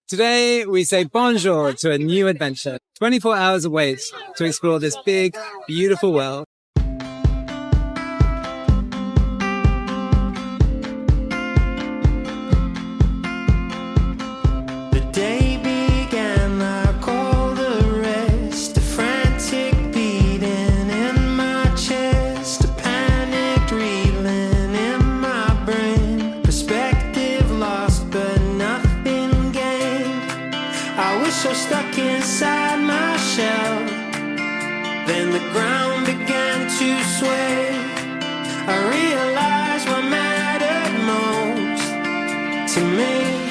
Today, we say bonjour to a new adventure. 24 hours awaits to explore this big, beautiful world. The day began like all the rest, a frantic beating in my chest, a panicked reeling in my brain, perspective lost but nothing gained. I wish I was stuck inside my shell. Then the ground began to sway. I realized what mattered most to me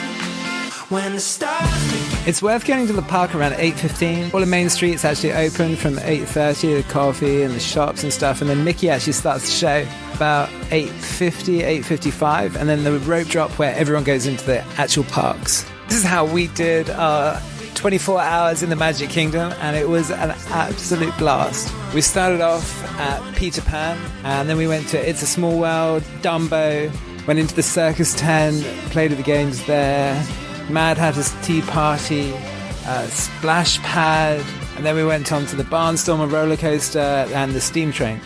when the stars began. It's worth getting to the park around 8:15. All the main streets actually open from 8:30, the coffee and the shops and stuff, and then Mickey actually starts the show about 8:50, 8:55, and then the rope drop where everyone goes into the actual parks. This is how we did our 24 hours in the Magic Kingdom, and it was an absolute blast. We started off at Peter Pan, and then we went to It's a Small World, Dumbo, went into the Circus tent, played at the games there, Mad Hatter's Tea Party, Splash Pad, and then we went on to the Barnstormer roller coaster and the steam train.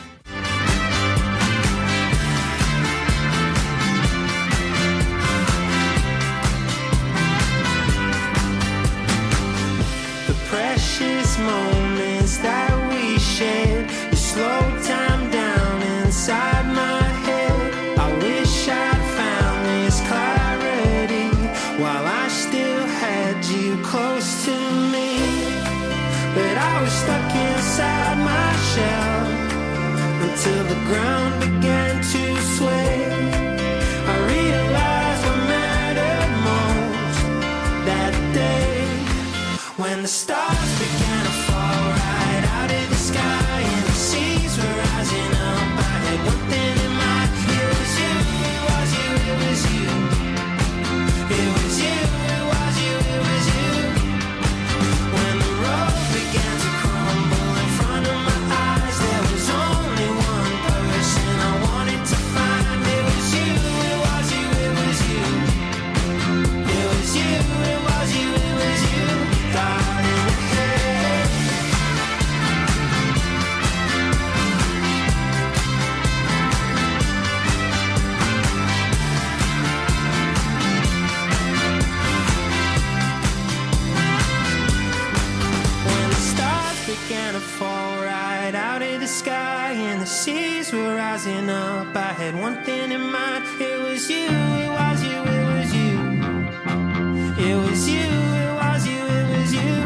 Precious moments that we shared, you slowed time down inside my head. I wish I'd found this clarity while I still had you close to me. But I was stuck inside my shell until the ground began to sway. I realized what mattered most that day when the stars began to fall right out of the sky and the seas were rising up. I had one thing in mind. It was you, it was you, it was you. It was you, it was you, it was you. When the road began to crumble in front of my eyes, there was only one person I wanted to find. It was you, it was you, it was you. It was you, it was you, it was you. God in the head. When the stars began to fall right out of the sky and the seas were rising up, I had one thing in mind. It was you, it was you, it was you. It was you, it was you, it was you.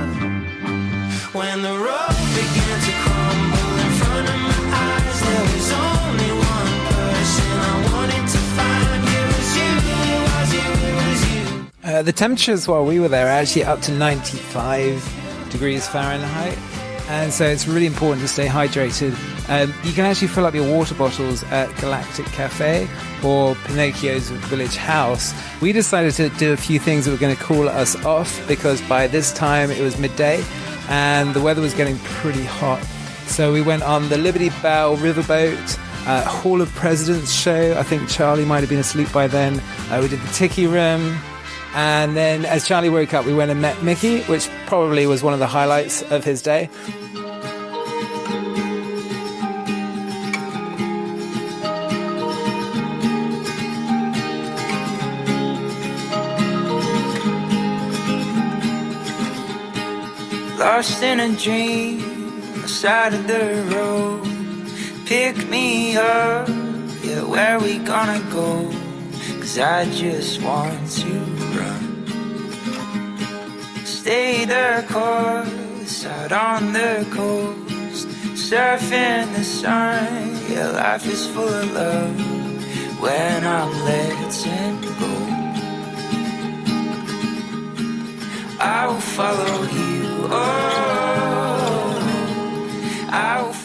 When the road began to crumble in front of my eyes, there was only one person I wanted to find. It was you, it was you, it was you. The temperatures while we were there are actually up to 95 degrees Fahrenheit, and so it's really important to stay hydrated. You can actually fill up your water bottles at Galactic Cafe or Pinocchio's Village House. We decided to do a few things that were going to cool us off because by this time it was midday and the weather was getting pretty hot. So we went on the Liberty Belle riverboat, Hall of Presidents show. I think Charlie might have been asleep by then. We did the Tiki Room. And then as Charlie woke up, we went and met Mickey, which probably was one of the highlights of his day. Lost in a dream, on the side of the road. Pick me up, yeah, where we gonna go? 'Cause I just want to run. Stay the course, out on the coast, surfing the sun, yeah, life is full of love when I'm letting go. I will follow you,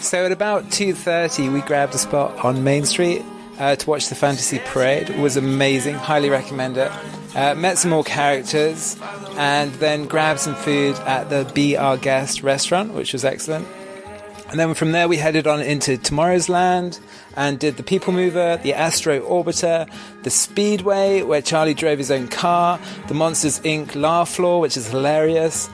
So at about 2:30, we grabbed a spot on Main Street to watch the Fantasy Parade. It was amazing, highly recommend it. Met some more characters and then grabbed some food at the Be Our Guest restaurant, which was excellent. And then from there we headed on into Tomorrow's Land and did the People Mover, the Astro Orbiter, the Speedway, where Charlie drove his own car, the Monsters Inc. laugh floor, which is hilarious.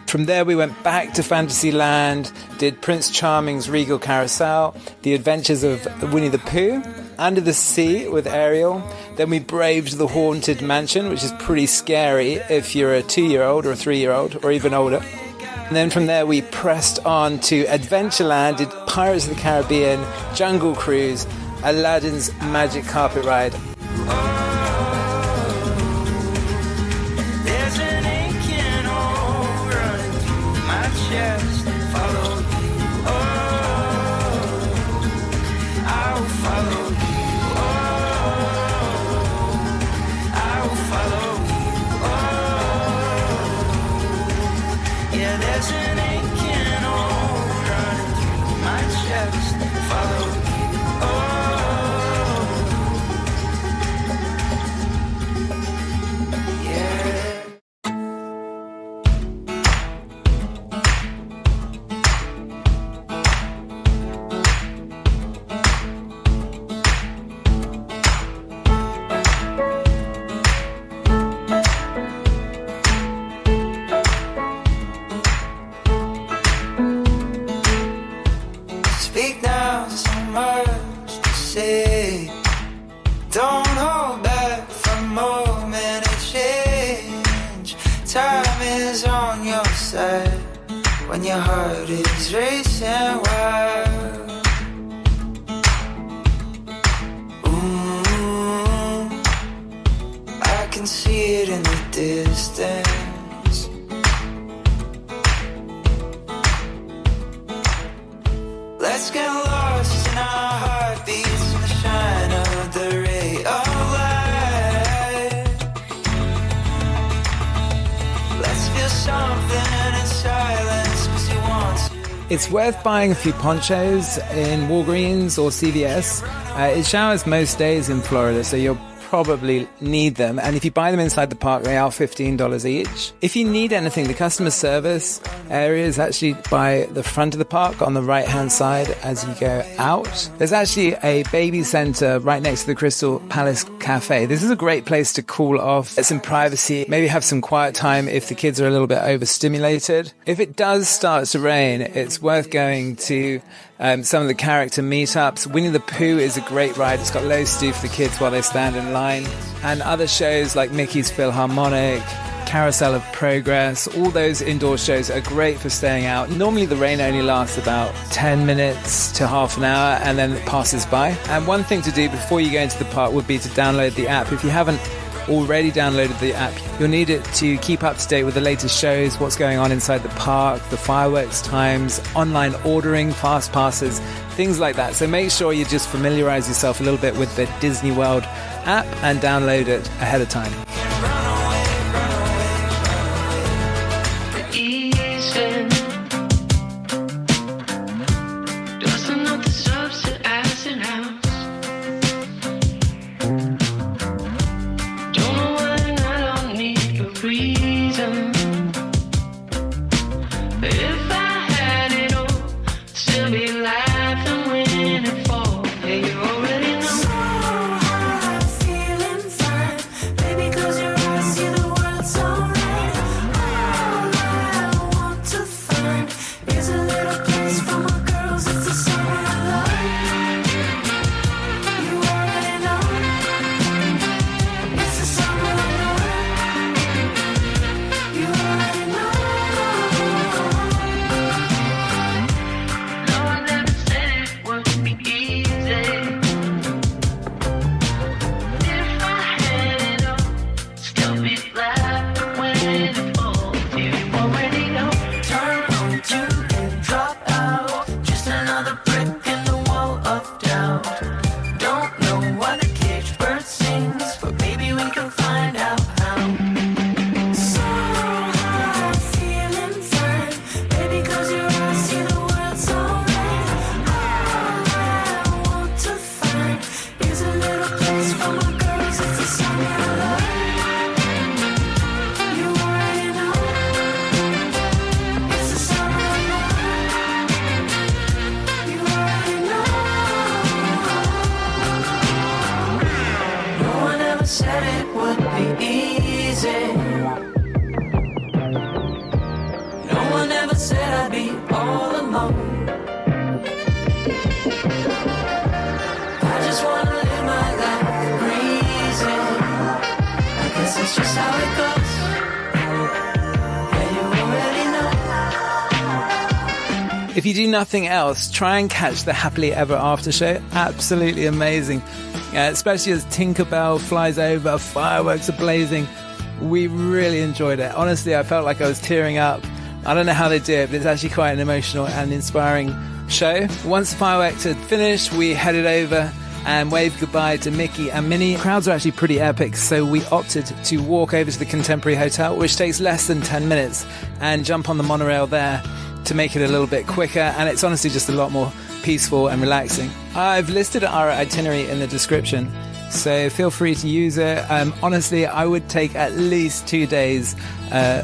From there we went back to Fantasyland, did Prince Charming's Regal Carousel, the Adventures of Winnie the Pooh, Under the Sea with Ariel. Then we braved the Haunted Mansion, which is pretty scary if you're a 2-year-old or a 3-year-old or even older. And then from there we pressed on to Adventureland, did Pirates of the Caribbean, Jungle Cruise, Aladdin's Magic Carpet Ride. There's an aching hole running through my chest. Follow you, oh, I will follow you, oh, I will follow you, oh, yeah. There's an aching hole running through my chest. Follow you, oh, yeah. Speak now, so much to say. Don't hold back for a moment of change. Time is on your side when your heart is racing wild. Ooh, I can see it in the distance. Let's get lost in our heartbeats in the shine of the ray of light. Let's feel something in silence, 'cause you want to. It's worth buying a few ponchos in Walgreens or CVS. It showers most days in Florida, so you'll probably need them. And if you buy them inside the park, they are $15 each. If you need anything, the customer service area is actually by the front of the park on the right-hand side as you go out. There's actually a baby center right next to the Crystal Palace Cafe. This is a great place to cool off, get some privacy, maybe have some quiet time if the kids are a little bit overstimulated. If it does start to rain, it's worth going to some of the character meetups. Winnie the Pooh is a great ride. It's got loads to do for the kids while they stand in line. And other shows like Mickey's Philharmonic, Carousel of Progress, all those indoor shows are great for staying out. Normally the rain only lasts about 10 minutes to half an hour and then it passes by. And one thing to do before you go into the park would be to download the app. If you haven't already downloaded the app, you'll need it to keep up to date with the latest shows, what's going on inside the park, the fireworks times, online ordering, fast passes, things like that. So make sure you just familiarize yourself a little bit with the Disney World app and download it ahead of time. Feeling fine, baby. If you do nothing else, try and catch the Happily Ever After show. Absolutely amazing. Especially as Tinkerbell flies over, fireworks are blazing. We really enjoyed it. Honestly, I felt like I was tearing up. I don't know how they do it, but it's actually quite an emotional and inspiring show. Once the fireworks had finished, we headed over and waved goodbye to Mickey and Minnie. The crowds are actually pretty epic, so we opted to walk over to the Contemporary Hotel, which takes less than 10 minutes, and jump on the monorail there to make it a little bit quicker, and it's honestly just a lot more peaceful and relaxing. I've listed our itinerary in the description, so feel free to use it. Honestly, I would take at least 2 days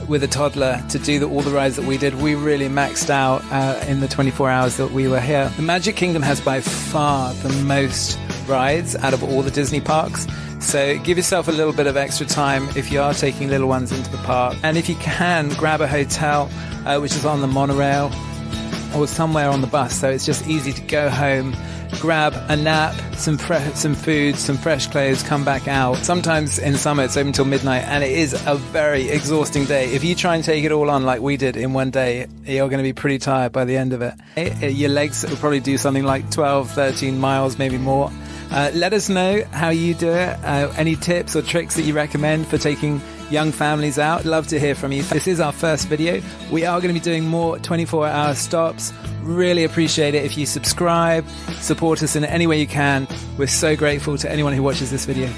with a toddler to do all the rides that we did. We really maxed out in the 24 hours that we were here. The Magic Kingdom has by far the most rides out of all the Disney parks. So give yourself a little bit of extra time if you are taking little ones into the park. And if you can, grab a hotel which is on the monorail or somewhere on the bus, so it's just easy to go home, grab a nap, some food, some fresh clothes, come back out. Sometimes in summer it's open till midnight, and it is a very exhausting day. If you try and take it all on like we did in one day, you're going to be pretty tired by the end of it. Your legs will probably do something like 12, 13 miles, maybe more. Let us know how you do it. Any tips or tricks that you recommend for taking young families out? Love to hear from you. This is our first video. We are going to be doing more 24-hour stops. Really appreciate it if you subscribe, support us in any way you can. We're so grateful to anyone who watches this video.